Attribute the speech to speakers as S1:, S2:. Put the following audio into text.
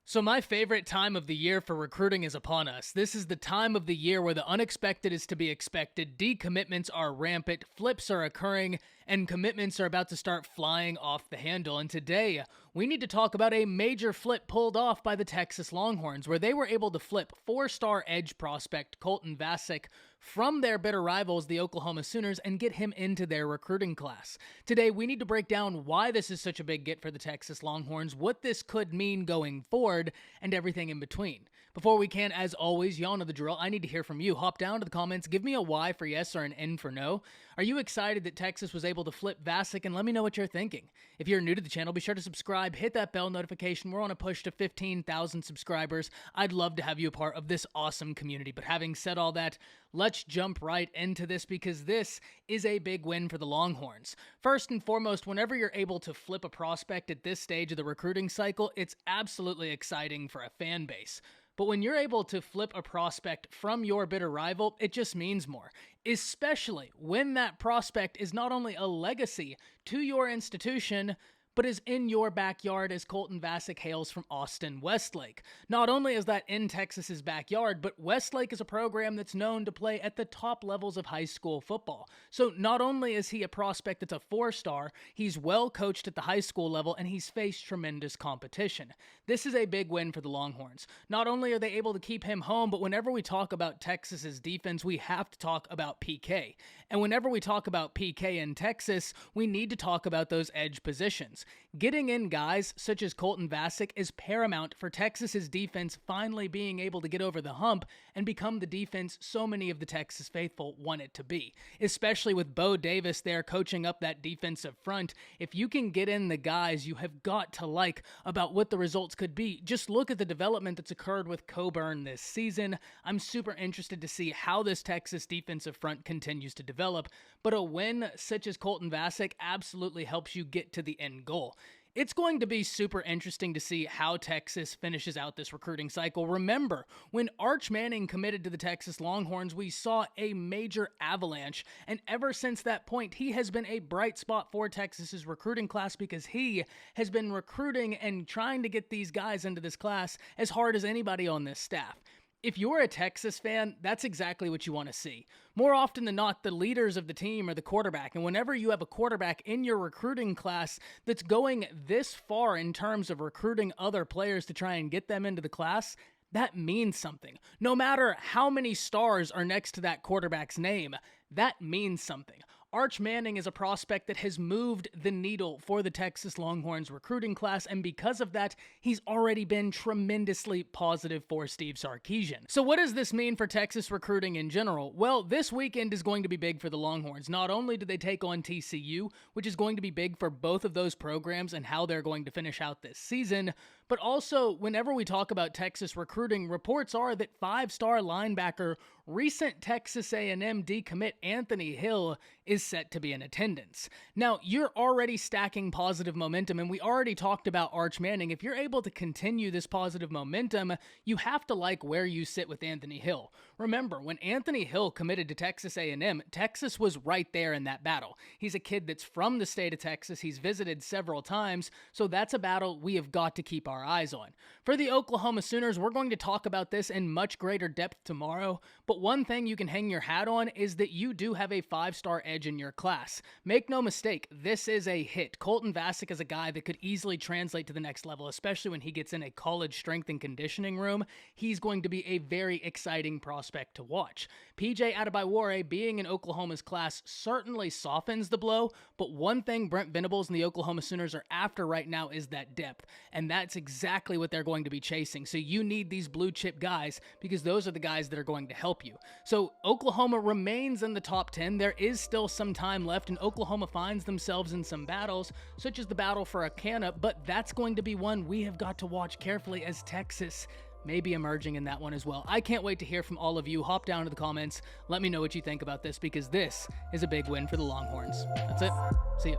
S1: So my favorite time of the year for recruiting is upon us. This is the time of the year where the unexpected is to be expected, decommitments are rampant, flips are occurring, and commitments are about to start flying off the handle. And today, we need to talk about a major flip pulled off by the Texas Longhorns, where they were able to flip four-star edge prospect Colton Vasek from their bitter rivals, the Oklahoma Sooners, and get him into their recruiting class. Today, we need to break down why this is such a big get for the Texas Longhorns, what this could mean going forward, and everything in between. Before we can, as always, y'all know the drill. I need to hear from you. Hop down to the comments. Give me a Y for yes or an N for no. Are you excited that Texas was able to flip Vasek? And let me know what you're thinking. If you're new to the channel, be sure to subscribe. Hit that bell notification. We're on a push to 15,000 subscribers. I'd love to have you a part of this awesome community. But having said all that, let's jump right into this because this is a big win for the Longhorns. First and foremost, whenever you're able to flip a prospect at this stage of the recruiting cycle, it's absolutely exciting for a fan base. But when you're able to flip a prospect from your bitter rival, it just means more, especially when that prospect is not only a legacy to your institution, but is in your backyard, as Colton Vasek hails from Austin Westlake. Not only is that in Texas's backyard, but Westlake is a program that's known to play at the top levels of high school football. So not only is he a prospect that's a four-star, he's well coached at the high school level, and he's faced tremendous competition. This is a big win for the Longhorns. Not only are they able to keep him home, but whenever we talk about Texas's defense, we have to talk about PK. And whenever we talk about PK in Texas, we need to talk about those edge positions. Getting in guys such as Colton Vasek is paramount for Texas's defense finally being able to get over the hump and become the defense so many of the Texas faithful want it to be. Especially with Bo Davis there coaching up that defensive front, if you can get in the guys you have got to like about what the results could be, just look at the development that's occurred with Coburn this season. I'm super interested to see how this Texas defensive front continues to develop, but a win such as Colton Vasek absolutely helps you get to the end goal. It's going to be super interesting to see how Texas finishes out this recruiting cycle. Remember, when Arch Manning committed to the Texas Longhorns, we saw a major avalanche, and ever since that point, he has been a bright spot for Texas's recruiting class because he has been recruiting and trying to get these guys into this class as hard as anybody on this staff. If you're a Texas fan, that's exactly what you want to see. More often than not, the leaders of the team are the quarterback, and whenever you have a quarterback in your recruiting class that's going this far in terms of recruiting other players to try and get them into the class, that means something. No matter how many stars are next to that quarterback's name, that means something. Arch Manning is a prospect that has moved the needle for the Texas Longhorns recruiting class, and because of that, he's already been tremendously positive for Steve Sarkisian. So what does this mean for Texas recruiting in general? Well, this weekend is going to be big for the Longhorns. Not only do they take on TCU, which is going to be big for both of those programs and how they're going to finish out this season, but also whenever we talk about Texas recruiting, reports are that five-star linebacker, recent Texas A&M decommit Anthony Hill is set to be in attendance. Now, you're already stacking positive momentum, and we already talked about Arch Manning. If you're able to continue this positive momentum, you have to like where you sit with Anthony Hill. Remember, when Anthony Hill committed to Texas A&M, Texas was right there in that battle. He's a kid that's from the state of Texas. He's visited several times, so that's a battle we have got to keep our eyes on. For the Oklahoma Sooners, we're going to talk about this in much greater depth tomorrow, but one thing you can hang your hat on is that you do have a five-star edge in your class. Make no mistake, this is a hit. Colton Vasek is a guy that could easily translate to the next level, especially when he gets in a college strength and conditioning room. He's going to be a very exciting prospect to watch. PJ Adebayor being in Oklahoma's class certainly softens the blow, but one thing Brent Venables and the Oklahoma Sooners are after right now is that depth, and that's exactly what they're going to be chasing. So you need these blue chip guys because those are the guys that are going to help you. So Oklahoma remains in the top 10. There is still some time left, and Oklahoma finds themselves in some battles, such as the battle for a Akana, but that's going to be one we have got to watch carefully as Texas may be emerging in that one as well. I can't wait to hear from all of you. Hop down to the comments. Let me know what you think about this because this is a big win for the Longhorns. That's it. See ya.